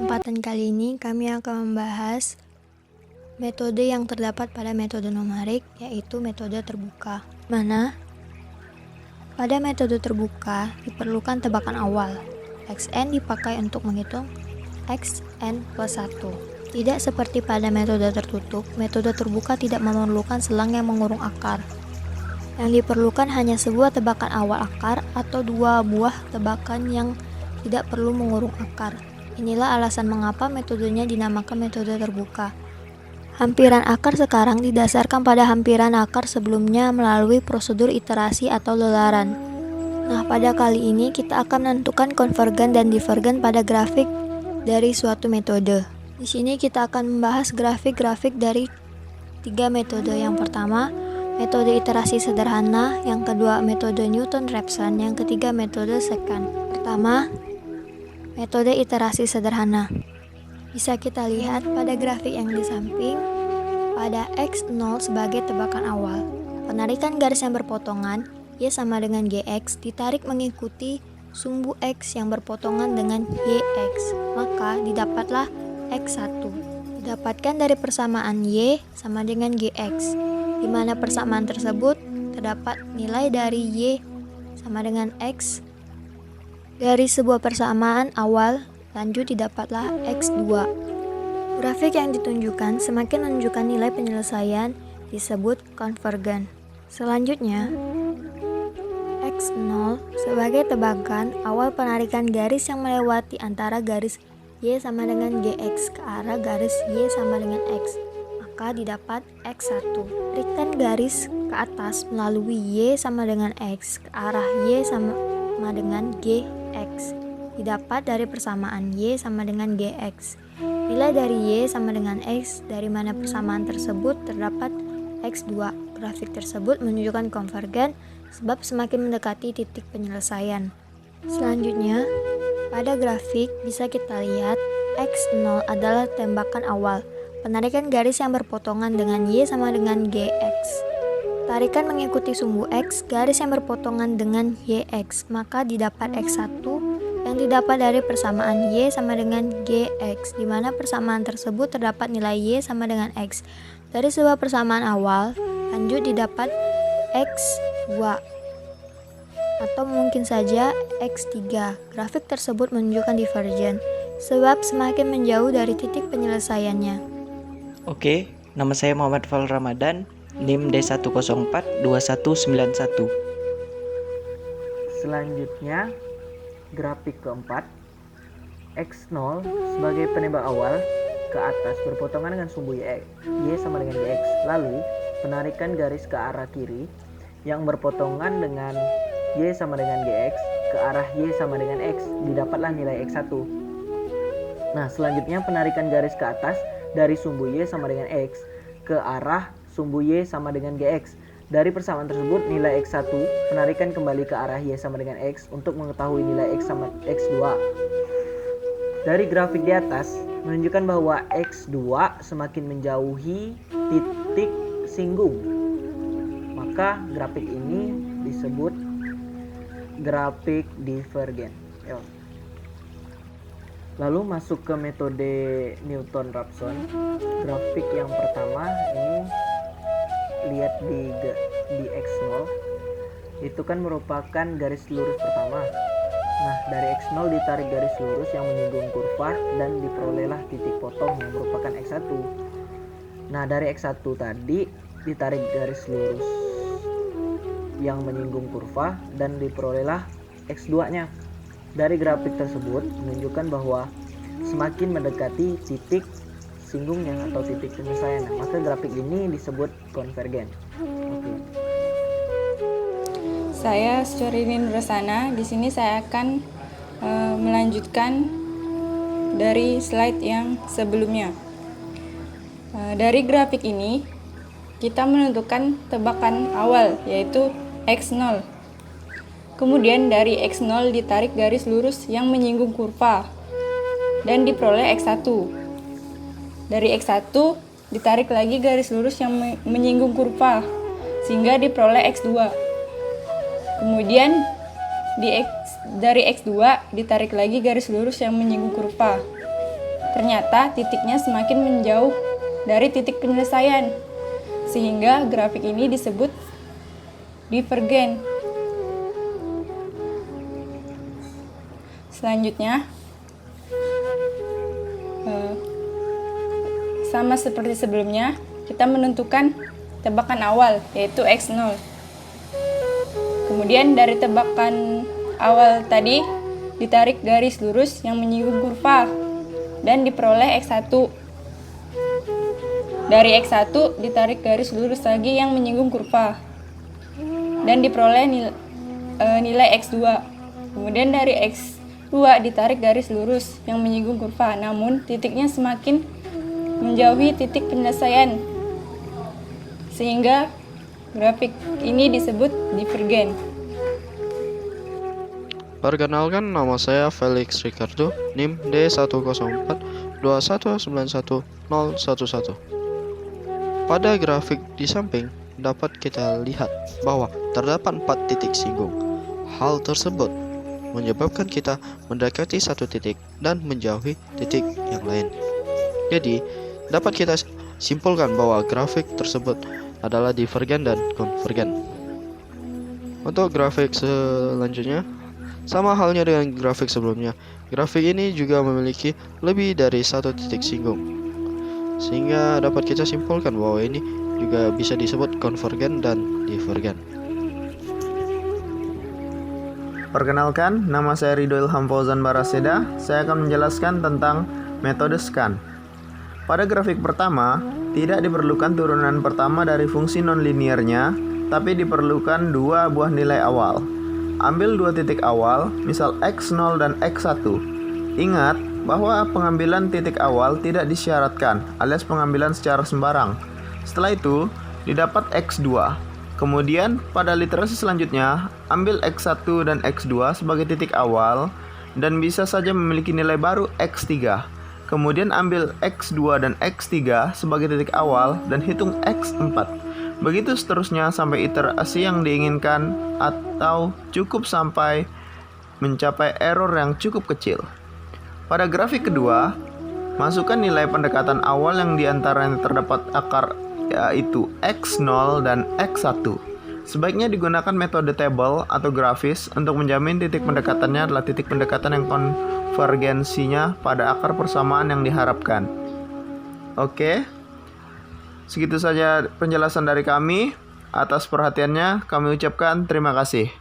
Kesempatan kali ini kami akan membahas metode yang terdapat pada metode numerik, yaitu metode terbuka. Mana pada metode terbuka diperlukan tebakan awal. Xn dipakai untuk menghitung Xn plus 1. Tidak seperti pada metode tertutup, metode terbuka tidak memerlukan selang yang mengurung akar. Yang diperlukan hanya sebuah tebakan awal akar atau dua buah tebakan yang tidak perlu mengurung akar. Inilah alasan mengapa metodenya dinamakan metode terbuka. Hampiran akar sekarang didasarkan pada hampiran akar sebelumnya melalui prosedur iterasi atau lelaran. Nah, pada kali ini kita akan menentukan konvergen dan divergen pada grafik dari suatu metode. Di sini kita akan membahas grafik-grafik dari 3 metode. Yang pertama, metode iterasi sederhana, yang kedua metode Newton-Raphson, yang ketiga metode secant. Pertama, metode iterasi sederhana. Bisa kita lihat pada grafik yang di samping, pada X0 sebagai tebakan awal. Penarikan garis yang berpotongan, Y sama dengan GX, ditarik mengikuti sumbu X yang berpotongan dengan YX, maka didapatlah X1. Didapatkan dari persamaan Y sama dengan GX, di mana persamaan tersebut terdapat nilai dari Y sama dengan X dari sebuah persamaan awal, lanjut didapatlah X2. Grafik yang ditunjukkan semakin menunjukkan nilai penyelesaian disebut konvergen. Selanjutnya, X0 sebagai tebakan awal penarikan garis yang melewati antara garis Y sama dengan GX ke arah garis Y sama dengan X, maka didapat X1. Tarikan garis ke atas melalui Y sama dengan X ke arah Y sama dengan GX, didapat dari persamaan Y sama dengan GX. Nilai dari Y sama dengan X, dari mana persamaan tersebut terdapat X2. Grafik tersebut menunjukkan konvergen sebab semakin mendekati titik penyelesaian. Selanjutnya, pada grafik bisa kita lihat X0 adalah tembakan awal. Penarikan garis yang berpotongan dengan Y sama dengan GX. Tarikan mengikuti sumbu X, garis yang berpotongan dengan YX, maka didapat X1 yang didapat dari persamaan Y sama dengan GX, di mana persamaan tersebut terdapat nilai Y sama dengan X. Dari sebuah persamaan awal, lanjut didapat X2 atau mungkin saja X3. Grafik tersebut menunjukkan divergen sebab semakin menjauh dari titik penyelesaiannya. Oke, nama saya Muhammad Fal Ramadan, NIM D1042191. Selanjutnya, grafik keempat, X0 sebagai penembak awal ke atas berpotongan dengan sumbu Y sama dengan GX. Lalu, penarikan garis ke arah kiri yang berpotongan dengan Y sama dengan GX ke arah Y sama dengan X, didapatlah nilai X1. Nah, selanjutnya penarikan garis ke atas dari sumbu Y sama dengan X ke arah sumbu Y sama dengan GX. Dari persamaan tersebut, nilai X1 penarikan kembali ke arah Y sama dengan X untuk mengetahui nilai X sama X2. Dari grafik di atas menunjukkan bahwa X2 semakin menjauhi titik singgung. Maka grafik ini disebut grafik divergen. Lalu masuk ke metode Newton-Raphson. Grafik yang pertama ini lihat di X0, itu kan merupakan garis lurus pertama. Nah, dari X0 ditarik garis lurus yang menyinggung kurva dan diperolehlah titik potong yang merupakan X1. Nah, dari X1 tadi ditarik garis lurus yang menyinggung kurva dan diperolehlah X2-nya. Dari grafik tersebut menunjukkan bahwa semakin mendekati titik singgungnya atau titik penyelesaian, maka grafik ini disebut konvergen. Oke. Saya Syurini Nurasana. Di sini saya akan melanjutkan dari slide yang sebelumnya. Dari grafik ini kita menentukan tebakan awal, yaitu X0. Kemudian dari X0 ditarik garis lurus yang menyinggung kurva dan diperoleh X1. Dari X1 ditarik lagi garis lurus yang menyinggung kurva sehingga diperoleh X2. Kemudian dari X2 ditarik lagi garis lurus yang menyinggung kurva ternyata titiknya semakin menjauh dari titik penyelesaian, sehingga grafik ini disebut divergen. Selanjutnya, sama seperti sebelumnya, kita menentukan tebakan awal, yaitu X0. Kemudian dari tebakan awal tadi, ditarik garis lurus yang menyinggung kurva, dan diperoleh X1. Dari X1, ditarik garis lurus lagi yang menyinggung kurva, dan diperoleh nilai X2. Kemudian dari X2, ditarik garis lurus yang menyinggung kurva, namun titiknya semakin menjauhi titik penyelesaian, sehingga grafik ini disebut divergen. Perkenalkan, nama saya Felix Ricardo, NIM D10421910111. Pada grafik di samping dapat kita lihat bahwa terdapat 4 titik singgung. Hal tersebut menyebabkan kita mendekati satu titik dan menjauhi titik yang lain. Jadi, dapat kita simpulkan bahwa grafik tersebut adalah divergen dan konvergen. Untuk grafik selanjutnya, sama halnya dengan grafik sebelumnya, grafik ini juga memiliki lebih dari satu titik singgung, sehingga dapat kita simpulkan bahwa ini juga bisa disebut konvergen dan divergen. Perkenalkan, nama saya Ridho Ilham Fauzan Baraseda. Saya akan menjelaskan tentang metode scan. Pada grafik pertama, tidak diperlukan turunan pertama dari fungsi nonlinearnya, tapi diperlukan 2 buah nilai awal. Ambil 2 titik awal, misal X0 dan X1. Ingat bahwa pengambilan titik awal tidak disyaratkan, alias pengambilan secara sembarang. Setelah itu, didapat X2. Kemudian, pada literasi selanjutnya, ambil X1 dan X2 sebagai titik awal, dan bisa saja memiliki nilai baru X3. Kemudian ambil X2 dan X3 sebagai titik awal dan hitung X4. Begitu seterusnya sampai iterasi yang diinginkan atau cukup sampai mencapai error yang cukup kecil. Pada grafik kedua, masukkan nilai pendekatan awal yang diantaranya terdapat akar, yaitu X0 dan X1. Sebaiknya digunakan metode table atau grafis untuk menjamin titik pendekatannya adalah titik pendekatan yang konvergensinya pada akar persamaan yang diharapkan. Oke, segitu saja penjelasan dari kami. Atas perhatiannya kami ucapkan terima kasih.